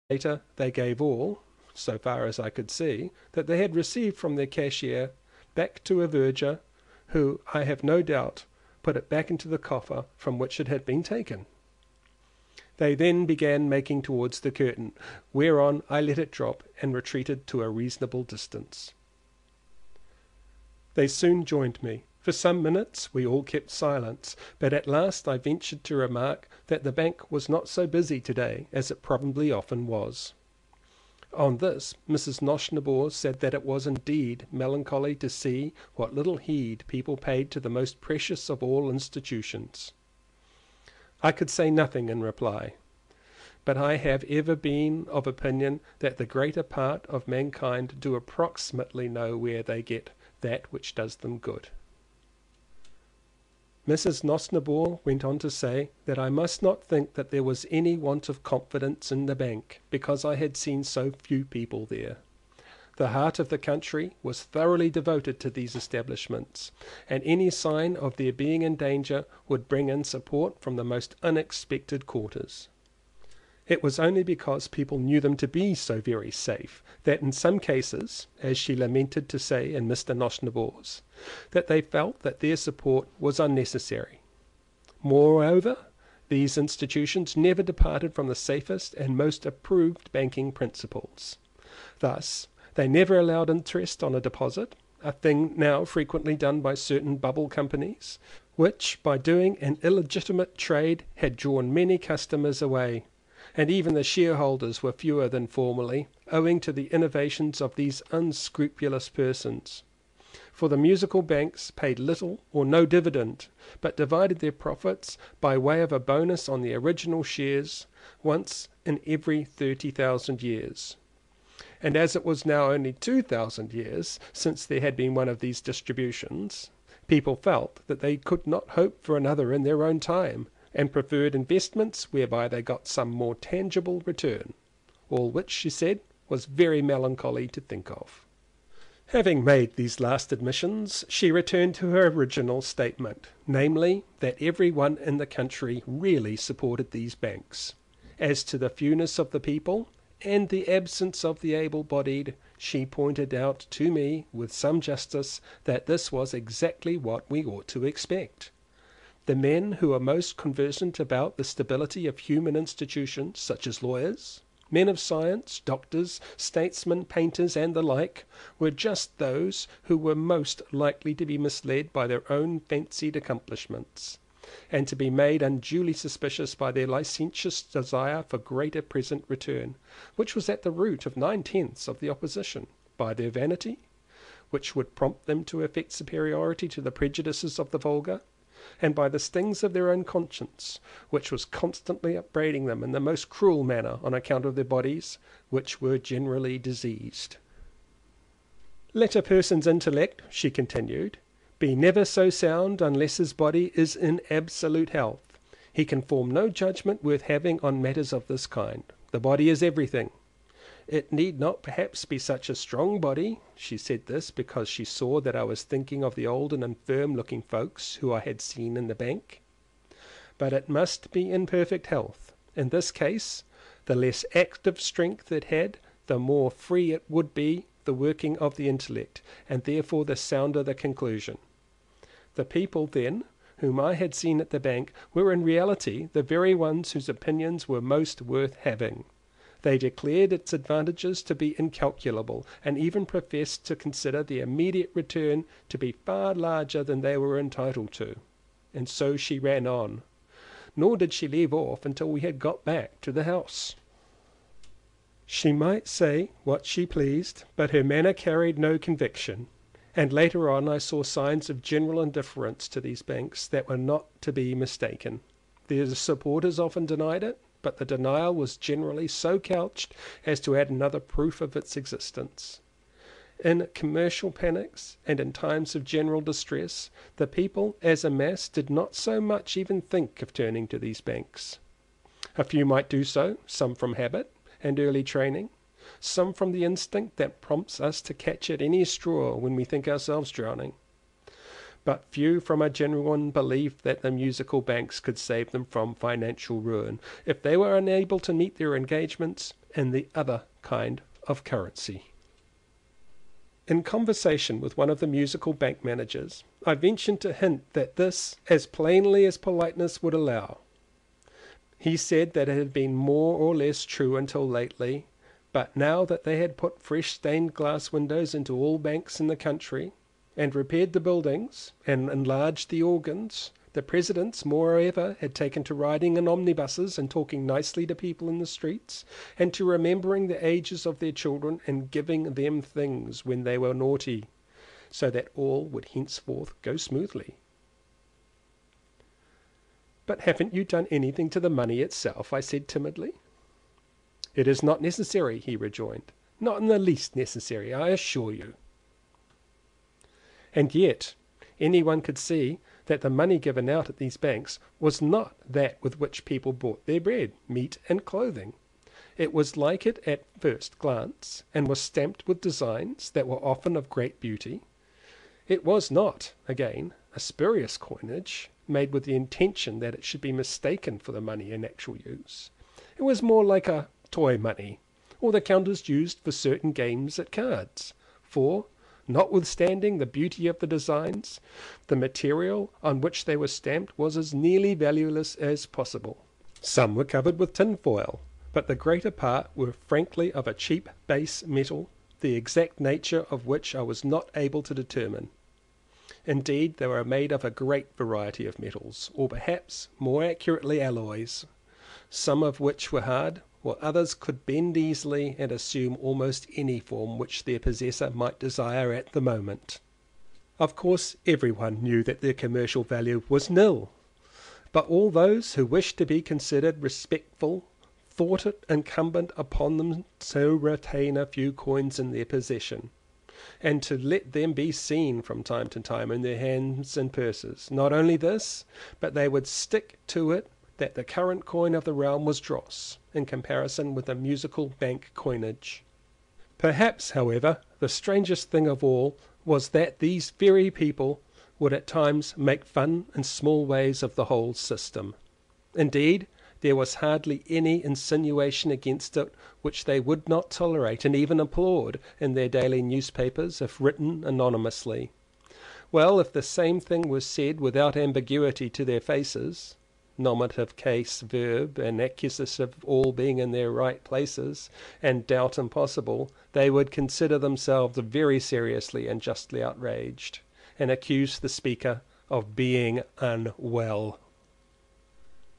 Later they gave all, so far as I could see, that they had received from their cashier back to a verger, who, I have no doubt, put it back into the coffer from which it had been taken. They then began making towards the curtain, whereon I let it drop and retreated to a reasonable distance. They soon joined me. For some minutes we all kept silence, but at last I ventured to remark that the bank was not so busy to-day as it probably often was. On this Mrs. Nosnibor said that it was indeed melancholy to see what little heed people paid to the most precious of all institutions. I could say nothing in reply, but I have ever been of opinion that the greater part of mankind do approximately know where they get that which does them good. Mrs. Nosnibor went on to say that I must not think that there was any want of confidence in the bank, because I had seen so few people there. The heart of the country was thoroughly devoted to these establishments, and any sign of their being in danger would bring in support from the most unexpected quarters. It was only because people knew them to be so very safe, that in some cases, as she lamented to say in Mr. Nosnibor's, that they felt that their support was unnecessary. Moreover, these institutions never departed from the safest and most approved banking principles. Thus, they never allowed interest on a deposit, a thing now frequently done by certain bubble companies, which, by doing an illegitimate trade, had drawn many customers away, and even the shareholders were fewer than formerly, owing to the innovations of these unscrupulous persons. For the musical banks paid little or no dividend, but divided their profits by way of a bonus on the original shares once in every 30,000 years. And as it was now only 2,000 years since there had been one of these distributions, people felt that they could not hope for another in their own time, and preferred investments whereby they got some more tangible return, all which, she said, was very melancholy to think of. Having made these last admissions, she returned to her original statement, namely, that every one in the country really supported these banks. As to the fewness of the people, and the absence of the able-bodied, she pointed out to me with some justice that this was exactly what we ought to expect. The men who are most conversant about the stability of human institutions, such as lawyers, men of science, doctors, statesmen, painters, and the like, were just those who were most likely to be misled by their own fancied accomplishments, and to be made unduly suspicious by their licentious desire for greater present return, which was at the root of 9/10 of the opposition, by their vanity, which would prompt them to affect superiority to the prejudices of the vulgar, and by the stings of their own conscience, which was constantly upbraiding them in the most cruel manner on account of their bodies, which were generally diseased. Let a person's intellect, she continued, be never so sound unless his body is in absolute health. He can form no judgment worth having on matters of this kind. The body is everything. It need not perhaps be such a strong body. She said this because she saw that I was thinking of the old and infirm-looking folks who I had seen in the bank. But it must be in perfect health. In this case, the less active strength it had, the more free it would be the working of the intellect, and therefore the sounder the conclusion. The people, then, whom I had seen at the bank, were in reality the very ones whose opinions were most worth having. They declared its advantages to be incalculable, and even professed to consider the immediate return to be far larger than they were entitled to. And so she ran on, nor did she leave off until we had got back to the house. She might say what she pleased, but her manner carried no conviction, and later on I saw signs of general indifference to these banks that were not to be mistaken. Their supporters often denied it, but the denial was generally so couched as to add another proof of its existence. In commercial panics, and in times of general distress, the people as a mass did not so much even think of turning to these banks. A few might do so, some from habit and early training, some from the instinct that prompts us to catch at any straw when we think ourselves drowning. but few from a genuine belief that the musical banks could save them from financial ruin if they were unable to meet their engagements in the other kind of currency. In conversation with one of the musical bank managers, I ventured to hint that this as plainly as politeness would allow. He said that it had been more or less true until lately, but now that they had put fresh stained glass windows into all banks in the country, and repaired the buildings, and enlarged the organs, the presidents moreover had taken to riding in omnibuses and talking nicely to people in the streets, and to remembering the ages of their children and giving them things when they were naughty, so that all would henceforth go smoothly. "But haven't you done anything to the money itself?" I said timidly. "It is not necessary," he rejoined. "Not in the least necessary, I assure you." And yet anyone could see that the money given out at these banks was not that with which people bought their bread, meat, and clothing. It was like it at first glance, and was stamped with designs that were often of great beauty. It was not, again, a spurious coinage, made with the intention that it should be mistaken for the money in actual use. It was more like a toy money, or the counters used for certain games at cards, for, notwithstanding the beauty of the designs, the material on which they were stamped was as nearly valueless as possible. Some were covered with tin foil, but the greater part were frankly of a cheap base metal, the exact nature of which I was not able to determine. Indeed, they were made of a great variety of metals, or perhaps more accurately alloys, some of which were hard, while others could bend easily and assume almost any form which their possessor might desire at the moment. Of course everyone knew that their commercial value was nil, but all those who wished to be considered respectful thought it incumbent upon them to retain a few coins in their possession, and to let them be seen from time to time in their hands and purses. Not only this, but they would stick to it that the current coin of the realm was dross, in comparison with the musical bank coinage. Perhaps, however, the strangest thing of all was that these very people would at times make fun in small ways of the whole system. Indeed, there was hardly any insinuation against it which they would not tolerate and even applaud in their daily newspapers if written anonymously. Well, if the same thing was said without ambiguity to their faces, nominative, case, verb, and accusative all being in their right places, and doubt impossible, they would consider themselves very seriously and justly outraged, and accuse the speaker of being unwell.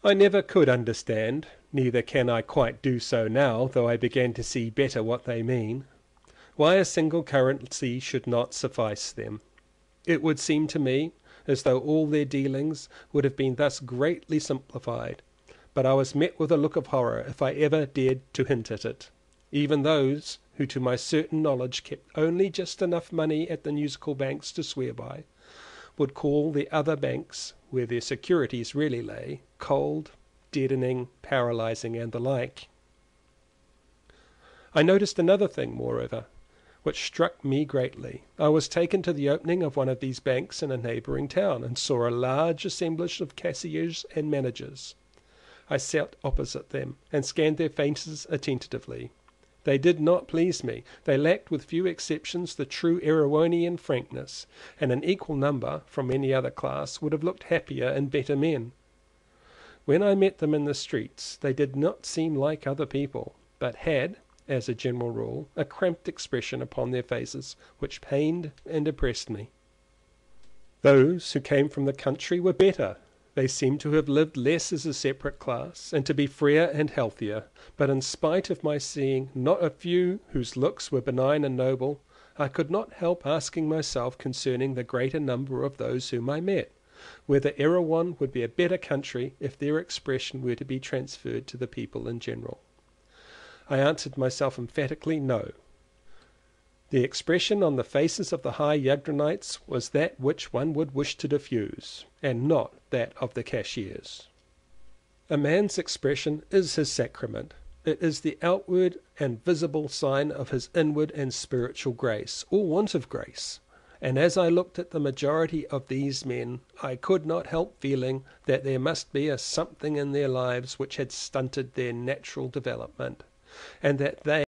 I never could understand, neither can I quite do so now, though I began to see better what they mean, why a single currency should not suffice them. It would seem to me as though all their dealings would have been thus greatly simplified, but I was met with a look of horror if I ever dared to hint at it. Even those who to my certain knowledge kept only just enough money at the musical banks to swear by, would call the other banks, where their securities really lay, cold, deadening, paralyzing, and the like. I noticed another thing, moreover, which struck me greatly. I was taken to the opening of one of these banks in a neighbouring town, and saw a large assemblage of cashiers and managers. I sat opposite them, and scanned their faces attentively. They did not please me. They lacked, with few exceptions, the true Erewhonian frankness, and an equal number, from any other class, would have looked happier and better men. When I met them in the streets, they did not seem like other people, but had, as a general rule, a cramped expression upon their faces which pained and depressed me. Those who came from the country were better. They seemed to have lived less as a separate class, and to be freer and healthier, but in spite of my seeing not a few whose looks were benign and noble, I could not help asking myself concerning the greater number of those whom I met, whether Erewhon would be a better country if their expression were to be transferred to the people in general. I answered myself emphatically no. The expression on the faces of the high Yagdrinites was that which one would wish to diffuse, and not that of the cashiers. A man's expression is his sacrament. It is the outward and visible sign of his inward and spiritual grace, or want of grace, and as I looked at the majority of these men I could not help feeling that there must be a something in their lives which had stunted their natural development, and that they